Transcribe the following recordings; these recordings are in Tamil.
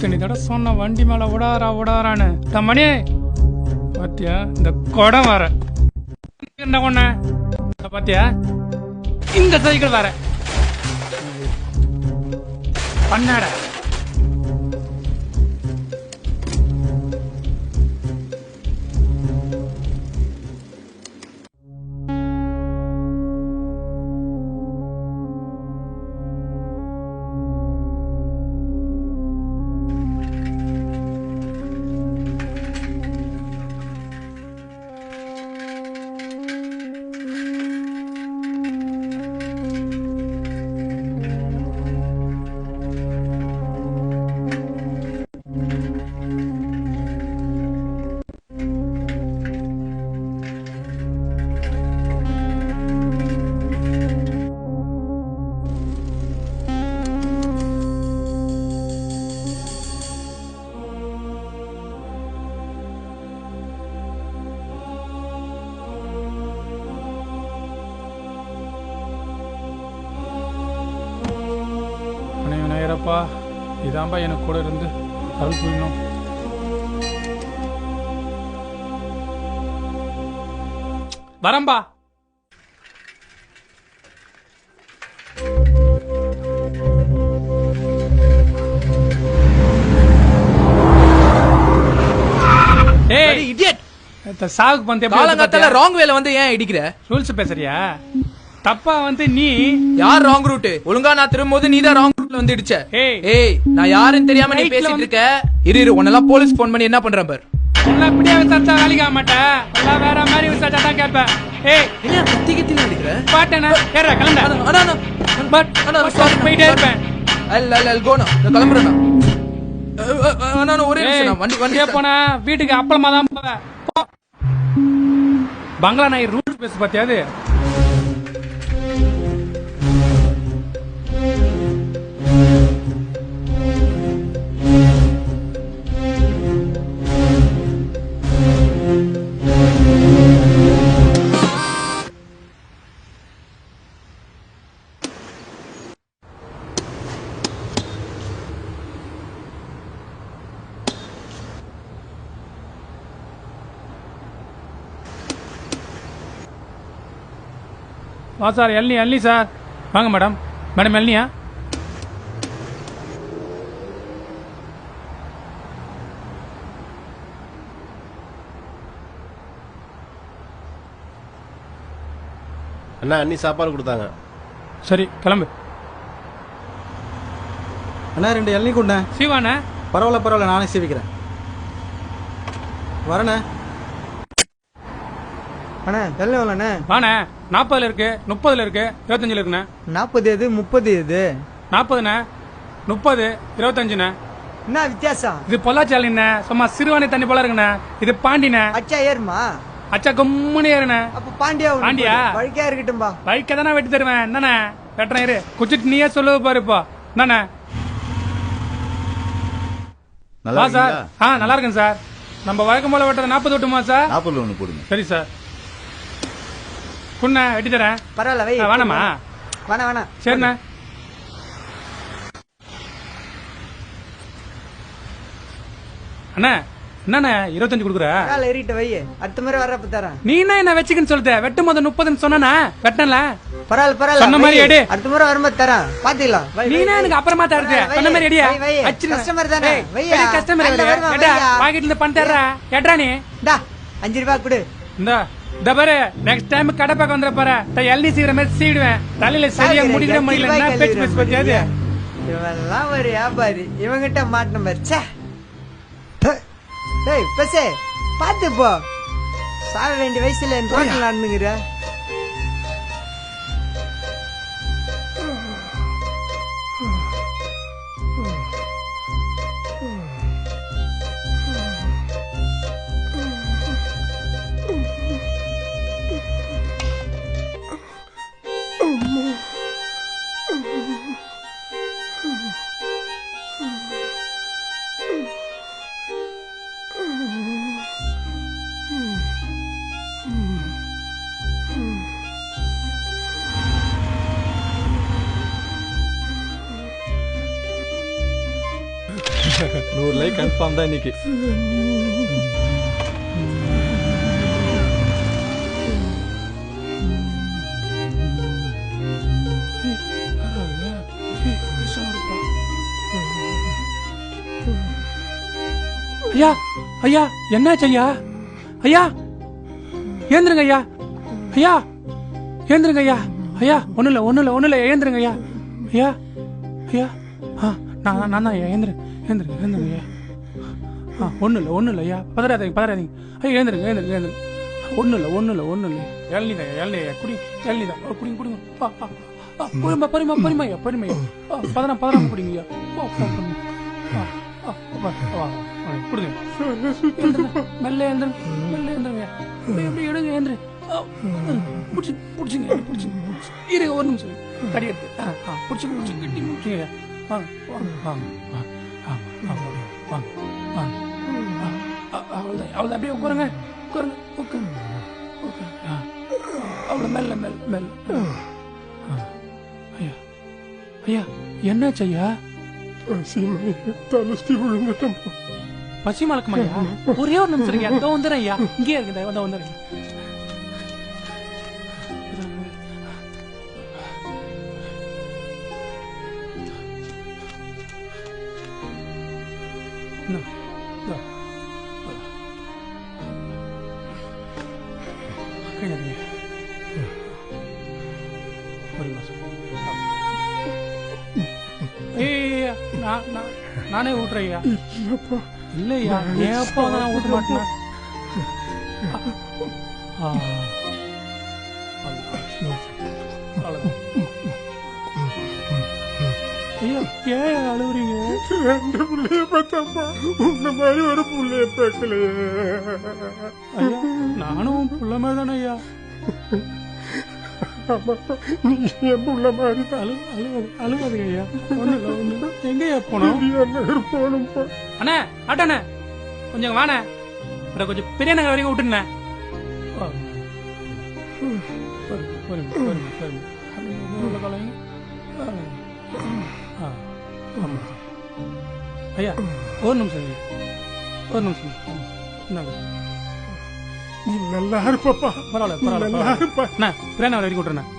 எத்தனை தடவை சொன்ன வண்டி மேல விடாரான்னு தம்மணி பாத்தியா இந்த குடம் வர என்ன கொன்ன பாத்தியா இந்த சைக்கிள் வர பண்ணாட விநாயகரப்பா இதான்பா எனக்கு கூட இருந்து அருள் புரியணும். வரம்பா சாவுக்கு வந்து ராங் வேல வந்து ஏன் இடிக்கிற? ரூல்ஸ் பேசுறியா? தப்பா வந்து நீ யார் ராங் ரூட்? ஒழுங்கா நான் திரும்பும்போது நீ தான் ராங் ரூட்ல வந்து இடிச்ச. ஏய் நான் யாருன்னு தெரியாம நீ பேசிட்டு இருக்க. இரு உன்னெல்லாம் போலீஸ் போன் பண்ணி என்ன பண்றேன் பார். உன்னை இப்படியே விசாரிச்சா வேலைக்கு ஆக மாட்டேன். எல்லாம் வேற மாதிரி விசாரிச்சா தான் கேட்பேன். ஏய் என்ன கத்தி கத்தி அடிக்கிற? பாட்டேனா ஏறா கிளம்பு. அண்ணா பட் போயிட்டே இருப்பேன். அல்ல கோனா நான் கிளம்புறேன். அண்ணா ஒரே நிமிஷம் வண்டி வண்டி போனா வீட்டுக்கு அப்பளமா தான் போவேன். பங்களா நாய் ரூல்ஸ் பேச பாத்தியாது. வா சார் எல்னி சார் வாங்க மேடம். மேடம் எல்னியா? அண்ணா அண்ணி சாப்பாடு கொடுத்தாங்க. சரி கிளம்பு. அண்ணா 2 இளநீ கொண்டே. சீவாண்ணே? பரவாயில்ல நானே சீவிக்கிறேன். வரண்ணே. அண்ணா எல்லாம் எவ்வளோண்ணே? வாண்ணே 40 இருக்கு, 30 இருக்கு, 25 இருக்குண்ணே. 40 எது 30 எது? 40ண்ணே, 30, 25ண்ணே. என்ன வித்தியாசம்? இது பொள்ளாச்சாலிண்ணே, சும்மா சிறுவாணி தண்ணி போல இருக்குண்ணே. இது பாண்டிண்ணே. அச்சா ஏறுமா? அச்சா கும்முன்னு ஏறுண்ணே. அப்ப பாண்டியா வழிக்கா இருக்கட்டும்பா. வழிக்க தானே வெட்டி தருவேன். என்னண்ணே வெட்டுறேன் இரு. குச்சிட்டு நீயே சொல்லுவ பாரு இப்போ. என்னண்ணே? நல்லா சார். நல்லா இருக்கேன் சார். நம்ம வழக்கம் போல வெட்டுறது 40 விட்டுமா சார்? 40 ஒன்று போடுங்க. சரி சார். குண்ண வெட்டி தரேன். பரவாயில்ல வை. வேணாமா? வேணாம் சரிண்ணே. அண்ணா என்னண்ணே 25 கொடுக்குற? ஏறிட்டு வை. அடுத்த முறை வர்றப்ப தரேன். நீ என்ன வச்சுக்கன்னு சொல்லிட்ட? வெட்டும் போது 30 சொன்னா வெட்டல. பரவாயில்ல சொன்ன மாதிரி எடு. அடுத்த முறை வரும்போது தரேன். பாத்துக்கலாம். நீ எனக்கு அப்புறமா தருது. சொன்ன மாதிரி எடியா? கஸ்டமர் தானே. கஸ்டமர் எடா பாக்கெட்ல இருந்து பணம் தர்றா. எட்ரா நீ. டா 5 ரூபாய் கொடு. இந்த பாரு நெக்ஸ்ட் டைம் கடை பக்கம் வந்துற பாரு. எல்னி சீக்கிரம் மாதிரி சீடுவேன். தலையில சரியா முடிக்கிற முடியல. என்ன பேச்சு பத்தியாது? இவெல்லாம் ஒரு வியாபாரி. இவங்கிட்ட மாட்டின மாதிரி. டேய் பசே பாத்து போ. சாக வேண்டிய வயசுல ரோட்ல நடந்துங்கிற. 100 லைக் கன்ஃபார்ம் தான் இன்னைக்கு. ஐயா ஐயா என்னாச்சு ஐயா? ஐயா ஏந்திருங்க ஐயா. ஐயா ஏந்திருங்க ஐயா. ஐயா ஒண்ணும் இல்ல ஏந்திருங்க ஐயா. ஐயா ஐயா நான் தான் ஐயா. ஏந்திருங்க ஐயா. ஒண்ணும் இல்ல ஐயா. பதறாதீங்க ஐயா. ஏந்திருங்க. ஒண்ணும் இல்ல இளநீதான் ஐயா. குடி இளநீதான். குடிங்க. பொறுமை ஐயா. பதறாம குடிங்க ஐயா. கொடுங்க. மெல்ல ஏந்திருங்க. எப்படி எடுங்க ஏந்திரு. புடிச்சுங்க. இரு ஒரு நிமிஷம் கடி எடுத்து புடிச்சுங்க கட்டி முடிச்சுங்க. அவ்வளோ அப்படியே உட்காருங்க. அவ்வளோ மெல்ல. ஐயா என்னாச்சு ஐயா? பசி மலக்குமா ஐயா? ஒரே ஒரு நிமிஷம் இருங்க. அதோ வந்துடுறேன் ஐயா. இங்கே இருக்கு. வந்துடுறேன். நானே ஊட்டுறேன் ஐயா. இல்லையா என் அப்பா தான் நான் ஊட்ட மாட்டேன். ஐயா ஏன் அழுவுறீங்க? 2 புள்ளைய பார்த்தப்பா உன்ன மாதிரி ஒரு புள்ளைய பார்க்கலையே. ஐயா நானும் புள்ள மாதிரி தானே ஐயா. நீ என் புள்ள மாதிரி அழுவாதுங்க ஐயா. ஒண்ணு எங்கய்யா போனோம்? போகணும்ப்பா. அண்ணா ஆட்டண்ணே கொஞ்சம் வாண்ணே. கொஞ்சம் பெரிய நகர் வரைக்கும் விட்டுண்ணே. ஐயா ஒரு நிமிஷம். நீ நல்லா இருப்பா. பரவாயில்ல. பெரிய நகர் வரைக்கும் விட்டுறேன்.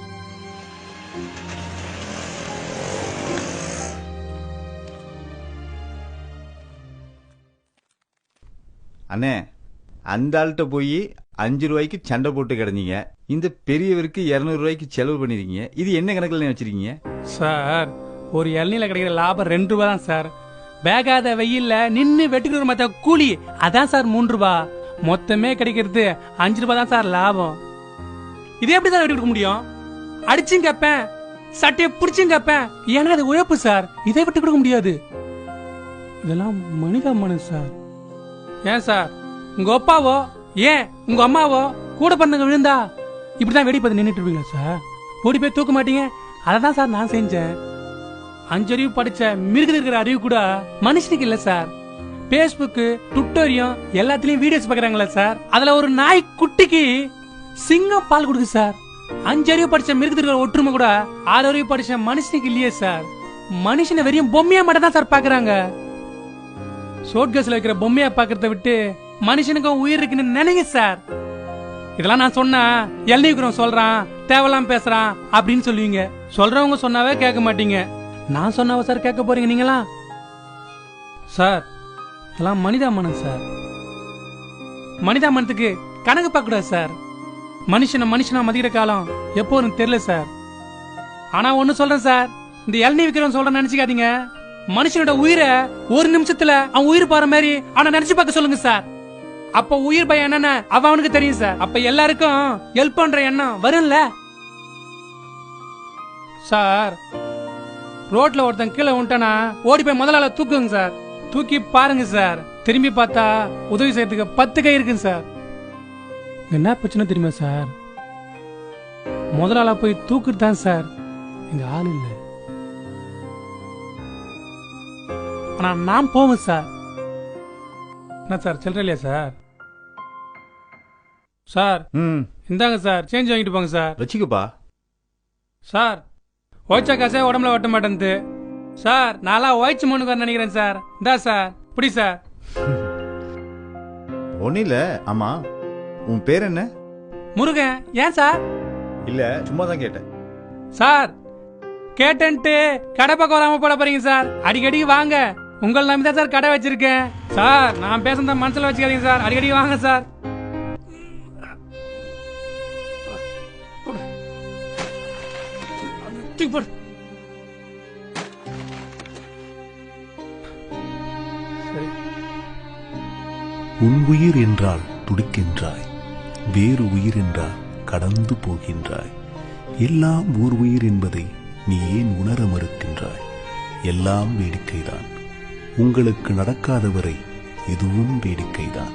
அண்ணே அந்த ஆள்கிட்ட போய் 5 ரூபாய்க்கு சண்டை போட்டு கிடந்தீங்க. இந்த பெரியவருக்கு 200 ரூபாய்க்கு செலவு பண்ணிருக்கீங்க. இது என்ன கணக்குல வச்சிருக்கீங்க சார்? ஒரு இளநீல கிடைக்கிற லாபம் 2 ரூபா தான் சார். வேகாத வெயில்ல நின்னு வெட்டுக்கிற மத்த கூலி அதான் சார் 3 ரூபா. மொத்தமே கிடைக்கிறது 5 ரூபா தான் சார் லாபம். இதே எப்படி சார் வெட்டி கொடுக்க முடியும்? அடிச்சும் கேப்பேன், சட்டையை பிடிச்சும் கேப்பேன். ஏன்னா அது உழைப்பு சார். இதை விட்டு கொடுக்க முடியாது. இதெல்லாம் மனிதாமனு சார். ஏன் சார் உங்க அப்பாவோ ஏன் உங்க அம்மாவோ கூட பிறந்தவங்க விழுந்தா இப்படிதான் வெடி பார்த்து நின்றுட்டு இருப்பீங்களா சார்? ஓடி போய் தூக்க மாட்டீங்க. அததான் சார் நான் செஞ்சேன். 5 அறிவு படிச்ச மிருக இருக்கிற அறிவு கூட மனுஷனுக்கு இல்ல சார். பேஸ்புக் ட்விட்டரையும் எல்லாத்துலயும் வீடியோஸ் பாக்குறாங்களா சார்? அதுல ஒரு நாய் குட்டிக்கு சிங்கம் பால் கொடுக்கு சார். 5 அறிவு படிச்ச மிருகத்துக்கு இருக்கிற ஒற்றுமை கூட 6 அறிவு படிச்ச மனுஷனுக்கு இல்லையே சார். மனுஷனை வெறும் பொம்மையா மட்டும் தான் சார் பாக்குறாங்க. ஷோட்கேஸ்ல வைக்கிற பொம்மையா பாக்குறத விட்டு மனுஷனுக்கும் உயிர் இருக்குன்னு நினைங்க சார். இதெல்லாம் நான் சொன்னா எல்லைக்குறோம் சொல்றான், தேவலாம் பேசுறான் அப்படின்னு சொல்லுவீங்க. சொல்றவங்க சொன்னாவே கேட்க மாட்டீங்க. நான் சொன்னாவ சார் கேட்க போறீங்க நீங்களா? சார் இதெல்லாம் மனிதாமனம் சார். மனிதாமனத்துக்கு கணக்கு பார்க்க கூடாது சார். மனுஷனா மதிக்கிற காலம் எப்போ தெரியல சார். ஆனா ஒண்ணு சொல்றேன் சார், இந்த இளநீ விக்கிறவன் சொல்றேன் நினைச்சுக்காதீங்க. மனுஷனோட உயிரை ஒரு நிமிஷத்துல அவன் உயிர் போற மாதிரி அவனை நினைச்சு பார்க்க சொல்லுங்க சார். அப்ப உயிர் பயம் என்னன்னு அவனுக்கு தெரியும் சார். அப்ப எல்லாருக்கும் ஹெல்ப் பண்ற எண்ணம் வரும்ல சார். ரோட்ல ஒருத்தன் கீழே விட்டானா ஓடி போய் முதலாள தூக்குங்க சார். தூக்கி பாருங்க சார். திரும்பி பார்த்தா உதவி செய்யறதுக்கு 10 கை இருக்குங்க சார். என்ன பிரச்சனை தெரியுமா சார்? முதலாள போய் தூக்குறது தான் சார் எங்க ஆள் இல்ல. ஆனா நான் போவேன் சார். என்ன சார் சில்லற இல்லையா சார்? சார் இந்தாங்க சார், சேஞ்ச் வாங்கிட்டு போங்க சார். வச்சுக்கப்பா. சார் ஓய்ச்சா காசே உடம்புல ஒட்ட மாட்டேன் சார். நான்லாம் ஓய்ச்சி மண்ணுக்கார நினைக்கிறேன் சார். இந்தா சார். புடி சார். ஒன்னும் இல்ல. ஆமா, உன் பேர் என்ன? முருகன். ஏன் சார்? இல்ல, சும்மா தான் கேட்டேன். சார் கேட்டன்ட்டு கடை பக்கம் வராம போட போறீங்க சார். அடிக்கடி வாங்க, உங்களை நம்பி தான் சார் கடை வச்சிருக்கேன். சார் நான் பேசுறத மனசுல வச்சுக்காதீங்க சார். அடிக்கடி வாங்க சார். உன் உயிர் என்றால் துடிக்கின்றாய், வேறு உயிர் என்றால் கடந்து போகின்றாய். எல்லாம் ஓர் உயிர் என்பதை நீ ஏன் உணர மறுக்கின்றாய்? எல்லாம் வேடிக்கைதான். உங்களுக்கு நடக்காதவரை எதுவும் வேடிக்கைதான்.